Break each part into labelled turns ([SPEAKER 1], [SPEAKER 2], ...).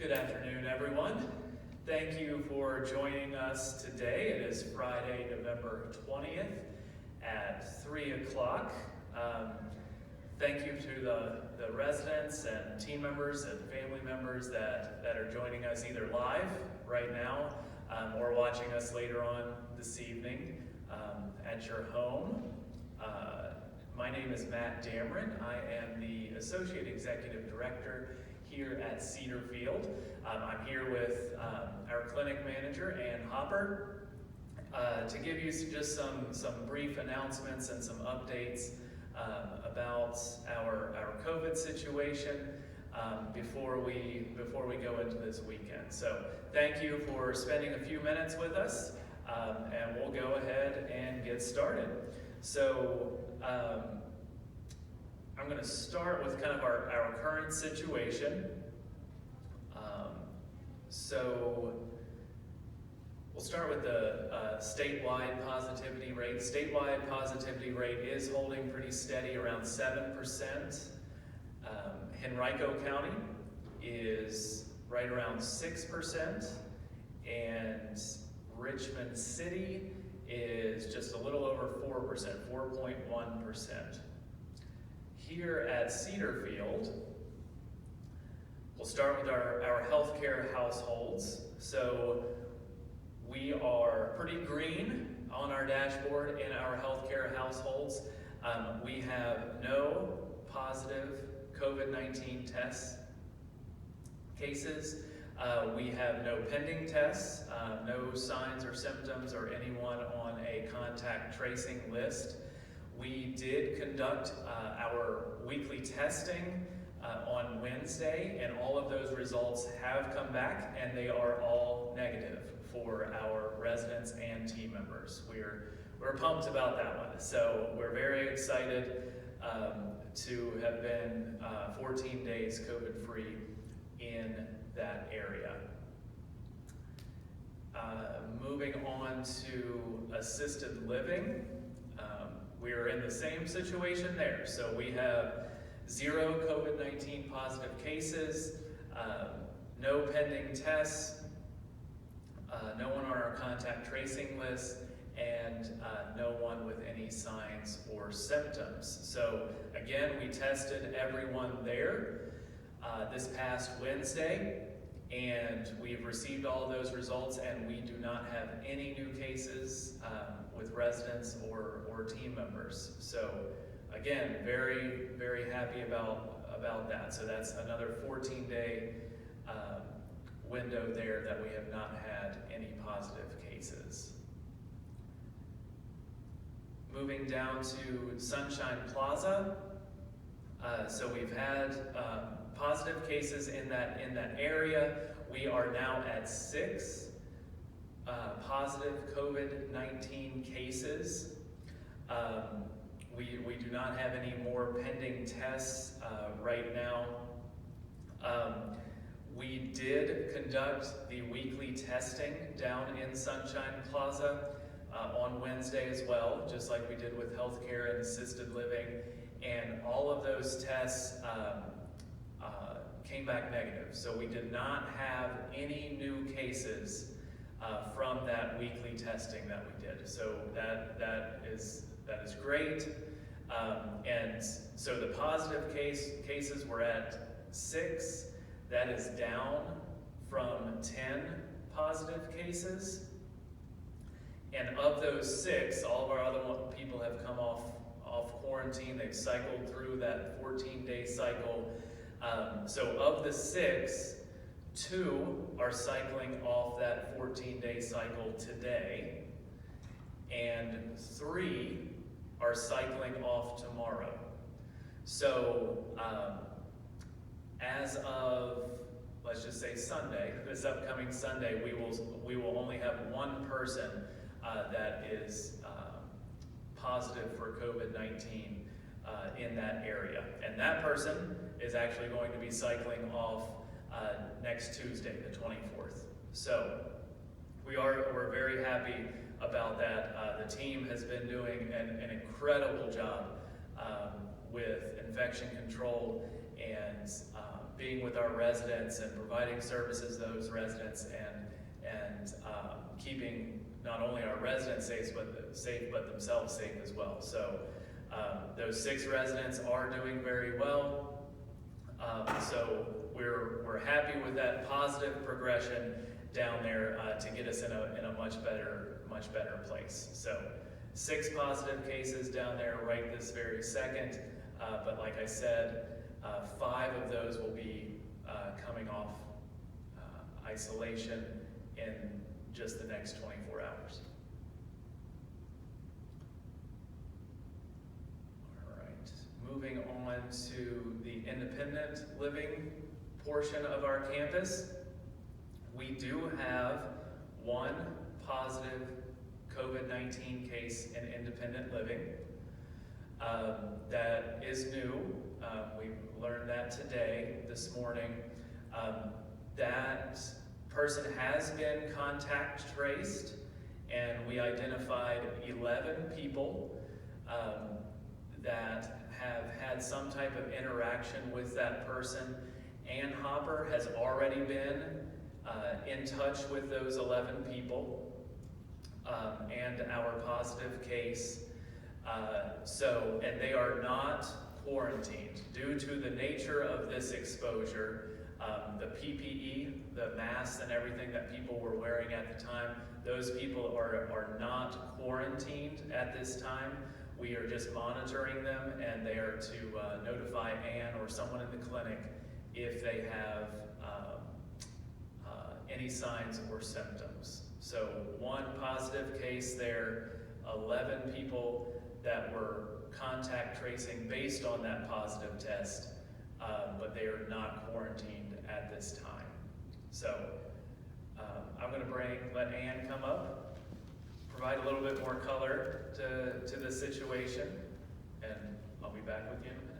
[SPEAKER 1] Good afternoon, everyone. Thank you for joining us today. It is Friday, November 20th at 3 o'clock. Thank you to the residents and team members and family members that are joining us either live right now or watching us later on this evening at your home. My name is Matt Dameron. I am the Associate Executive Director here at Cedarfield. I'm here with our clinic manager, Ann Hopper, to give you just some brief announcements and some updates about our COVID situation before we go into this weekend. So thank you for spending a few minutes with us, and we'll go ahead and get started. So I'm going to start with kind of our current situation. So we'll start with the statewide positivity rate. Statewide positivity rate is holding pretty steady around 7%. Henrico County is right around 6%, and Richmond City is just a little over 4%, 4.1%. Here at Cedarfield, we'll start with our healthcare households. So we are pretty green on our dashboard in our healthcare households. We have no positive COVID-19 test cases. We have no pending tests, no signs or symptoms or anyone on a contact tracing list. We did conduct our weekly testing on Wednesday, and all of those results have come back, and they are all negative for our residents and team members. We're pumped about that one. So we're very excited to have been 14 days COVID-free in that area. Moving on to assisted living. We are in the same situation there. So we have 0 COVID-19 positive cases, no pending tests, no one on our contact tracing list, and no one with any signs or symptoms. So again, we tested everyone there this past Wednesday, and we've received all of those results, and we do not have any new cases with residents or team members. So again, very, very happy about that. So that's another 14-day window there that we have not had any positive cases. Moving down to Sunshine Plaza. So we've had positive cases in that area. We are now at 6 positive COVID-19 cases. We do not have any more pending tests right now. We did conduct the weekly testing down in Sunshine Plaza on Wednesday as well, just like we did with healthcare and assisted living, and all of those tests came back negative. So we did not have any new cases from that weekly testing that we did. So that is great. And so the positive cases were at 6. That is down from 10 positive cases. And of those 6, all of our other people have come off quarantine. They've cycled through that 14-day cycle. So of the 6, 2 are cycling off that 14-day cycle today, and 3 are cycling off tomorrow. So as of, let's just say Sunday, this upcoming Sunday, we will only have 1 person that is positive for COVID-19 in that area. And that person is actually going to be cycling off next Tuesday, the 24th. So we're very happy about that. The team has been doing an incredible job with infection control and being with our residents and providing services to those residents, and keeping not only our residents safe but themselves safe as well. So those 6 residents are doing very well. So we're happy with that positive progression down there to get us in a much better place. So 6 positive cases down there right this very second, but like I said, 5 of those will be coming off isolation in just the next 24 hours. All right, moving on to the independent living portion of our campus. We do have 1 positive COVID-19 case in independent living. That is new. We learned that this morning. That person has been contact traced, and we identified 11 people that have had some type of interaction with that person. Ann Hopper has already been in touch with those 11 people and our positive case. And they are not quarantined. Due to the nature of this exposure, the PPE, the masks and everything that people were wearing at the time, those people are not quarantined at this time. We are just monitoring them, and they are to notify Ann or someone in the clinic if they have any signs or symptoms. So 1 positive case there, 11 people that were contact tracing based on that positive test, but they are not quarantined at this time. So I'm going to let Ann come up, provide a little bit more color to the situation, and I'll be back with you in a minute.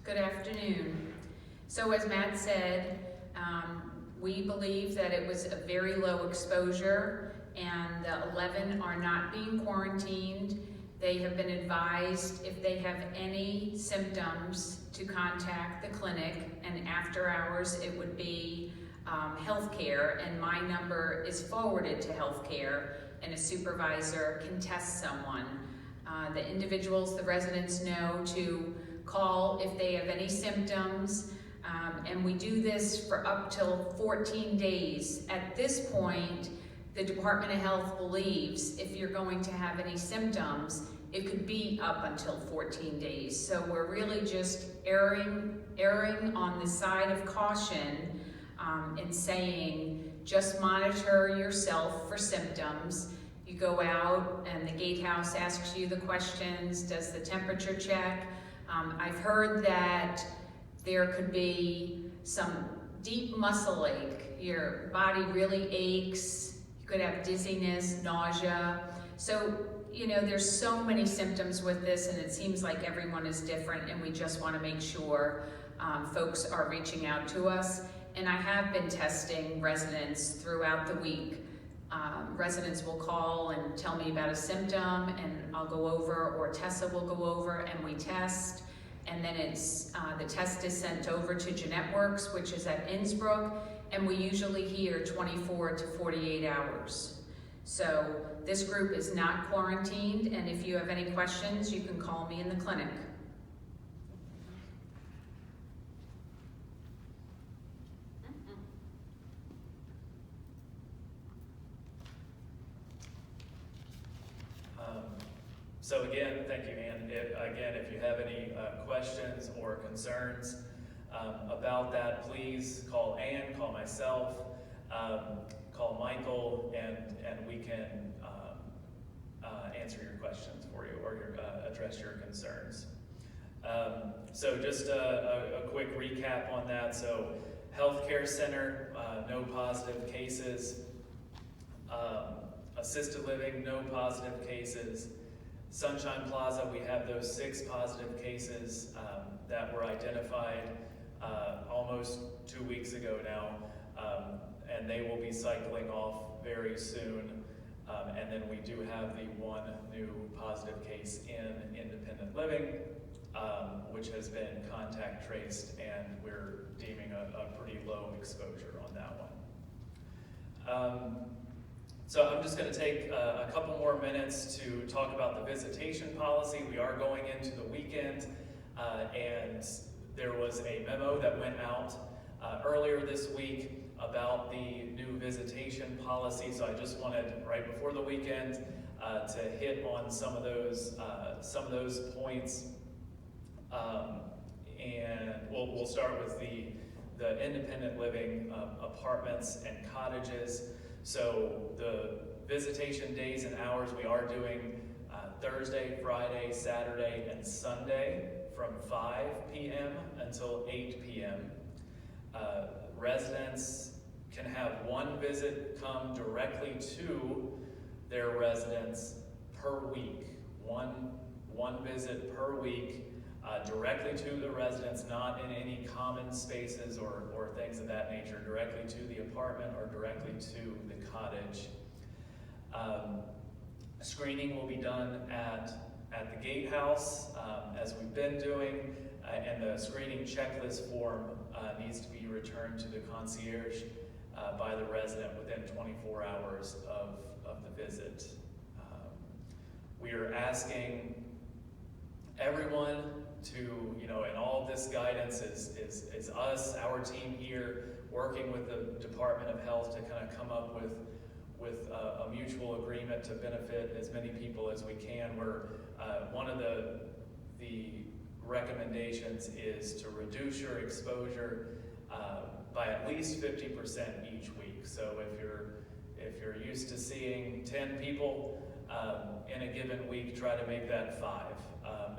[SPEAKER 2] Good afternoon. So as Matt said, we believe that it was a very low exposure, and the 11 are not being quarantined. They have been advised if they have any symptoms to contact the clinic, and after hours it would be healthcare, and my number is forwarded to healthcare, and a supervisor can test someone. The individuals, the residents know to call if they have any symptoms, and we do this for up till 14 days. At this point, the Department of Health believes if you're going to have any symptoms, it could be up until 14 days. So we're really just erring on the side of caution and saying, just monitor yourself for symptoms. You go out and the gatehouse asks you the questions, does the temperature check. I've heard that there could be some deep muscle ache. Your body really aches. You could have dizziness, nausea. So, there's so many symptoms with this, and it seems like everyone is different, and we just want to make sure folks are reaching out to us. And I have been testing residents throughout the week. Residents will call and tell me about a symptom, and I'll go over, or Tessa will go over, and we test. And then the test is sent over to GenetWorks, which is at Innsbruck, and we usually hear 24 to 48 hours. So this group is not quarantined, and if you have any questions, you can call me in the clinic.
[SPEAKER 1] So again, thank you, Ann. If you have any questions or concerns about that, please call Ann, call myself, call Michael, and we can answer your questions for you or address your concerns. So just a quick recap on that. So healthcare center, no positive cases. Assisted living, no positive cases. Sunshine Plaza, we have those 6 positive cases that were identified almost 2 weeks ago now, and they will be cycling off very soon. And then we do have the one new positive case in independent living, which has been contact traced, and we're deeming a pretty low exposure on that one. So I'm just going to take a couple more minutes to talk about the visitation policy. We are going into the weekend, and there was a memo that went out earlier this week about the new visitation policy. So I just wanted, right before the weekend, to hit on some of those points. And we'll start with the independent living apartments and cottages. So the visitation days and hours we are doing Thursday, Friday, Saturday, and Sunday from 5 p.m. until 8 p.m. Residents can have one visit come directly to their residence per week. One visit per week directly to the residence, not in any common spaces or things of that nature, directly to the apartment or directly to the cottage. Screening will be done at the gatehouse, as we've been doing, and the screening checklist form needs to be returned to the concierge by the resident within 24 hours of the visit. We are asking everyone to, and all of this guidance is us, our team here, working with the Department of Health to kind of come up with a mutual agreement to benefit as many people as we can. One of the recommendations is to reduce your exposure by at least 50% each week. So if you're used to seeing 10 people in a given week, try to make that 5.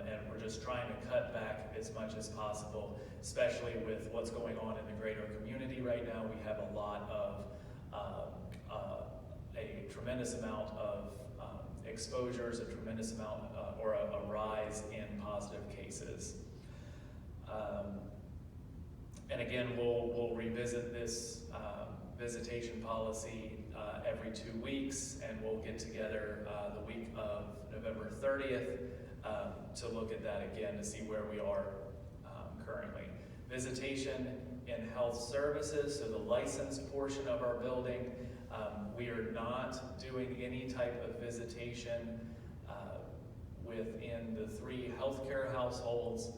[SPEAKER 1] And we're just trying to cut back as much as possible, especially with what's going on in the greater community right now. We have a lot of a tremendous amount of exposures, a tremendous amount or a rise in positive cases. And again, we'll revisit this visitation policy every 2 weeks, and we'll get together the week of November 30th to look at that again to see where we are currently. Visitation in health services, so the licensed portion of our building, we are not doing any type of visitation within the 3 healthcare households,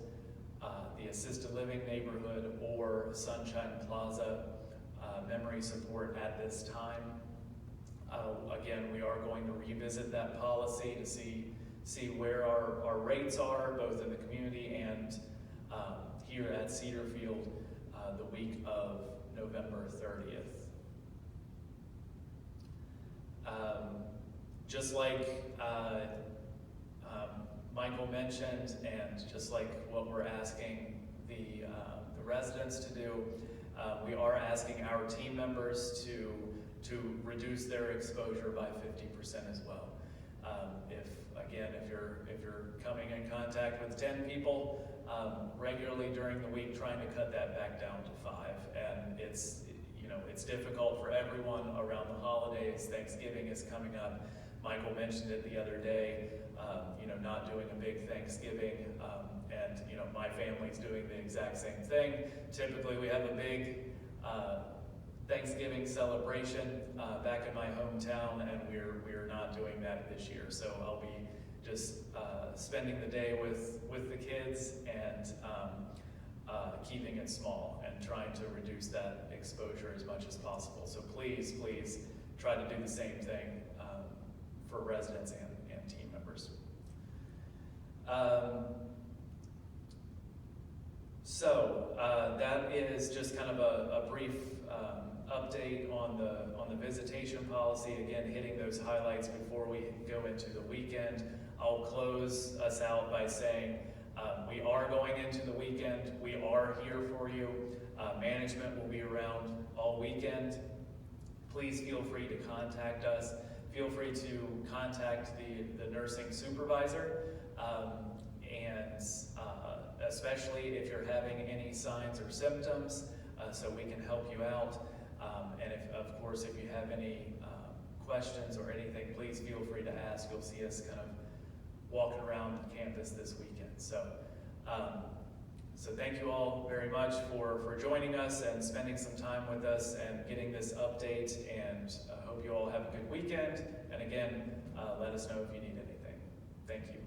[SPEAKER 1] the assisted living neighborhood, or Sunshine Plaza memory support at this time. Again, we are going to revisit that policy to see where our rates are, both in the community and here at Cedarfield, the week of November 30th. Just like Michael mentioned, and just like what we're asking the residents to do, we are asking our team members to reduce their exposure by 50% as well. If you're coming in contact with 10 people regularly during the week, trying to cut that back down to 5, and it's difficult for everyone around the holidays. Thanksgiving is coming up. Michael mentioned it the other day, not doing a big Thanksgiving, and my family's doing the exact same thing. Typically we have a big Thanksgiving celebration back in my hometown, and we're not doing that this year. So I'll be just spending the day with the kids and keeping it small and trying to reduce that exposure as much as possible. So please try to do the same thing for residents and team members. That is just kind of a brief update on the visitation policy. Again, hitting those highlights before we go into the weekend. I'll close us out by saying we are going into the weekend. We are here for you. Management will be around all weekend. Please feel free to contact us. Feel free to contact the nursing supervisor, and especially if you're having any signs or symptoms, so we can help you out. And of course, if you have any questions or anything, please feel free to ask. You'll see us kind of walking around campus this weekend. So thank you all very much for joining us and spending some time with us and getting this update, and I hope you all have a good weekend. And again, let us know if you need anything. Thank you.